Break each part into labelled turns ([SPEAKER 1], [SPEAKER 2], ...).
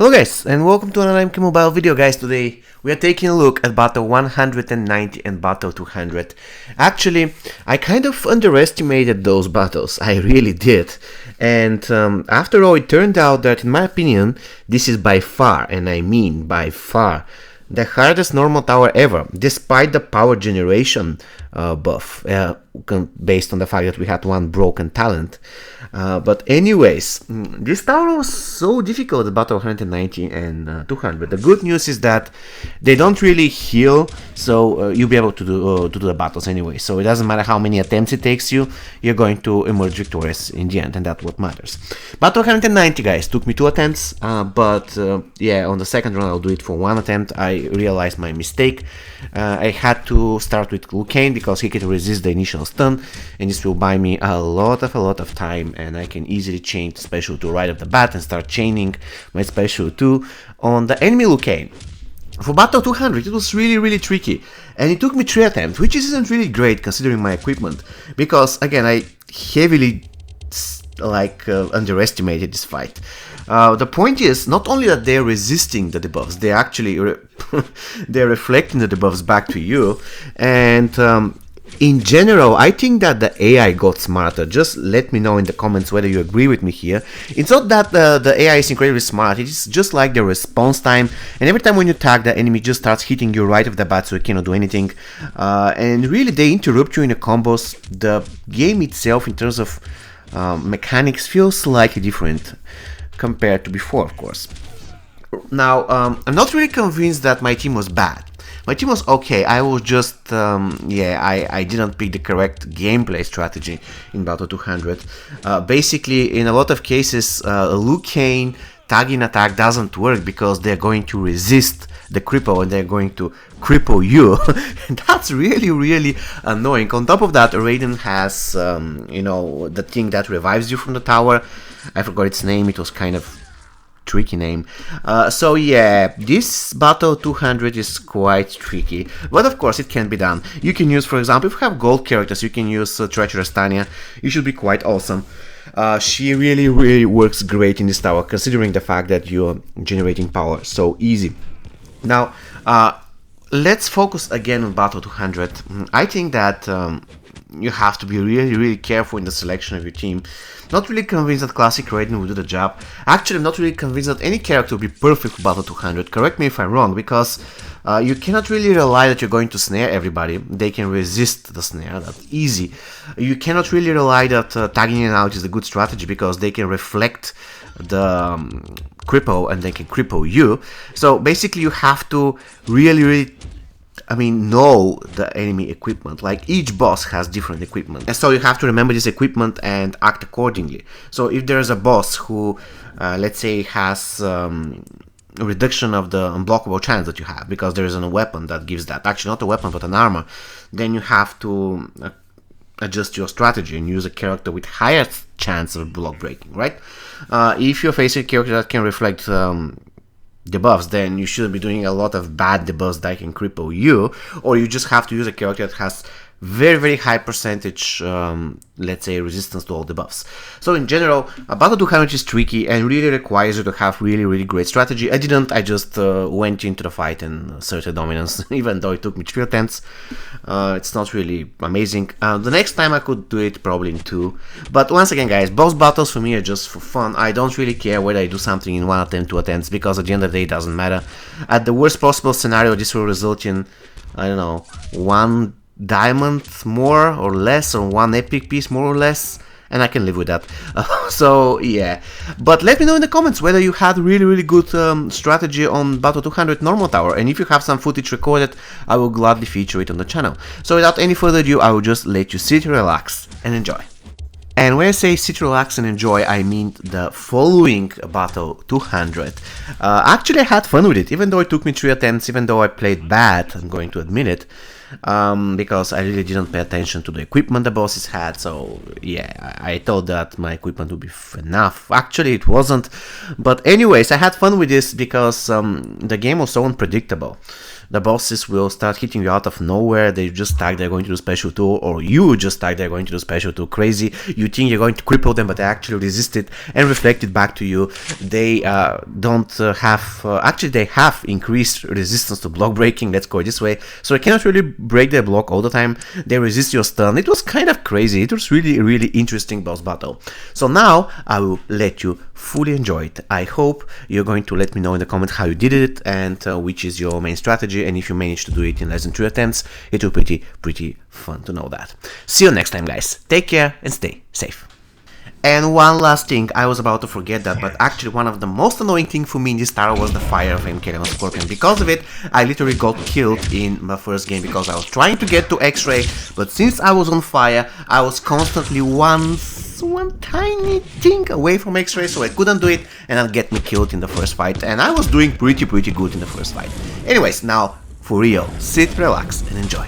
[SPEAKER 1] Hello guys, and welcome to another MK Mobile video. Guys, today we are taking a look at battle 190 and battle 200. Actually, I kind of underestimated those battles, I really did. And after all, it turned out that, in my opinion, this is by far, and I mean by far, the hardest normal tower ever, despite the power generation buff, based on the fact that we had one broken talent. But anyways, this tower was so difficult at battle 190 and 200. The good news is that they don't really heal, so you'll be able to do the battles anyway. So it doesn't matter how many attempts it takes you, you're going to emerge victorious in the end, and that's what matters. Battle 190, guys, took me 2 attempts, but yeah, on the second run I'll do it for 1 attempt. I realized my mistake. I had to start with Lucane because he can resist the initial stun, and this will buy me a lot of time, and I can easily change special 2 right off the bat and start chaining my special 2 on the enemy Lucane. For battle 200 it was really tricky, and it took me 3 attempts, which isn't really great considering my equipment, because again I heavily underestimated this fight. The point is not only that they're resisting the debuffs, they actually they're reflecting the debuffs back to you, and in general, I think that the AI got smarter. Just let me know in the comments whether you agree with me here. It's not that the AI is incredibly smart, it's just like the response time, and every time when you tag, the enemy just starts hitting you right off the bat, so you cannot do anything. And really, they interrupt you in the combos. The game itself, in terms of mechanics, feels slightly different compared to before, of course. Now, I'm not really convinced that my team was bad. My team was okay. I was just, I didn't pick the correct gameplay strategy in Battle 200. Basically, in a lot of cases, Lucane tagging attack doesn't work because they're going to resist the cripple and they're going to cripple you. That's really annoying. On top of that, Raiden has, the thing that revives you from the tower. I forgot its name. It was kind of tricky name. So yeah, this battle 200 is quite tricky, but of course it can be done. You can use, for example, if you have gold characters, you can use Treacherous Tanya. You should be quite awesome. She really works great in this tower, considering the fact that you're generating power so easy. Now, let's focus again on battle 200. I think that you have to be really careful in the selection of your team. Not really convinced that Classic Raiden will do the job. Actually, I'm not really convinced that any character will be perfect for battle 200. Correct me if I'm wrong, because you cannot really rely that you're going to snare everybody. They can resist the snare, that's easy. You cannot really rely that tagging in and out is a good strategy, because they can reflect the cripple and they can cripple you. So basically you have to really know the enemy equipment. Like, each boss has different equipment, and so you have to remember this equipment and act accordingly. So if there's a boss who, let's say, has a reduction of the unblockable chance that you have, because there is a weapon that gives that, actually not a weapon but an armor, then you have to adjust your strategy and use a character with higher chance of block breaking, right? If you're facing a character that can reflect debuffs, then you shouldn't be doing a lot of bad debuffs that can cripple you, or you just have to use a character that has very high percentage, let's say, resistance to all debuffs. So in general, battle 200 is tricky and really requires you to have really great strategy. I didn't, I just went into the fight and asserted dominance, even though it took me 3 attempts. It's not really amazing. The next time I could do it probably in 2. But once again, guys, boss battles for me are just for fun. I don't really care whether I do something in 1 attempt, 2 attempts, because at the end of the day it doesn't matter. At the worst possible scenario, this will result in, I don't know, 1 diamond more or less, or 1 epic piece more or less, and I can live with that. So yeah, but let me know in the comments whether you had really good strategy on battle 200 normal tower, and if you have some footage recorded, I will gladly feature it on the channel. So without any further ado, I will just let you sit, relax and enjoy. And when I say sit, relax and enjoy, I mean the following battle 200. Actually, I had fun with it, even though it took me 3 attempts, even though I played bad, I'm going to admit it. because I really didn't pay attention to the equipment the bosses had. So yeah, I thought that my equipment would be enough. Actually, it wasn't. But anyways, I had fun with this because the game was so unpredictable. The bosses will start hitting you out of nowhere. They just tag they're going to do special 2, or you just tag they're going to do special 2. Crazy. You think you're going to cripple them, but they actually resist it and reflect it back to you. They don't have... actually, they have increased resistance to block breaking. Let's go this way. So you cannot really break their block all the time. They resist your stun. It was kind of crazy. It was really, really interesting boss battle. So now I will let you fully enjoy it. I hope you're going to let me know in the comments how you did it and which is your main strategy, and if you manage to do it in less than 3 attempts, it will be pretty fun to know that. See you next time, guys. Take care and stay safe. And one last thing, I was about to forget that, but actually one of the most annoying things for me in this tower was the fire of MK on Scorpion. Because of it, I literally got killed in my first game because I was trying to get to X-Ray, but since I was on fire, I was constantly one tiny thing away from X-Ray, so I couldn't do it, and that get me killed in the first fight, and I was doing pretty good in the first fight. Anyways, now, for real, sit, relax, and enjoy.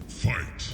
[SPEAKER 2] Fight!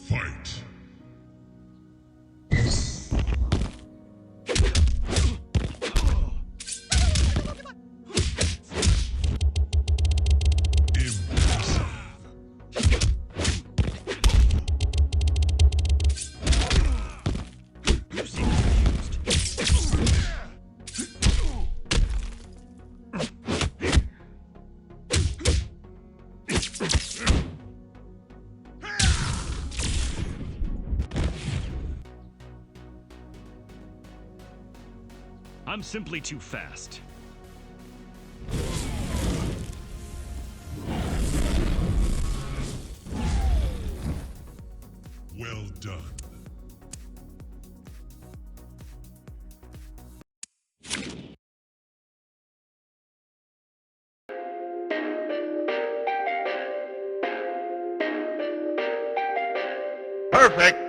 [SPEAKER 2] Fight!
[SPEAKER 3] I'm simply too fast.
[SPEAKER 2] Well done.
[SPEAKER 1] Perfect.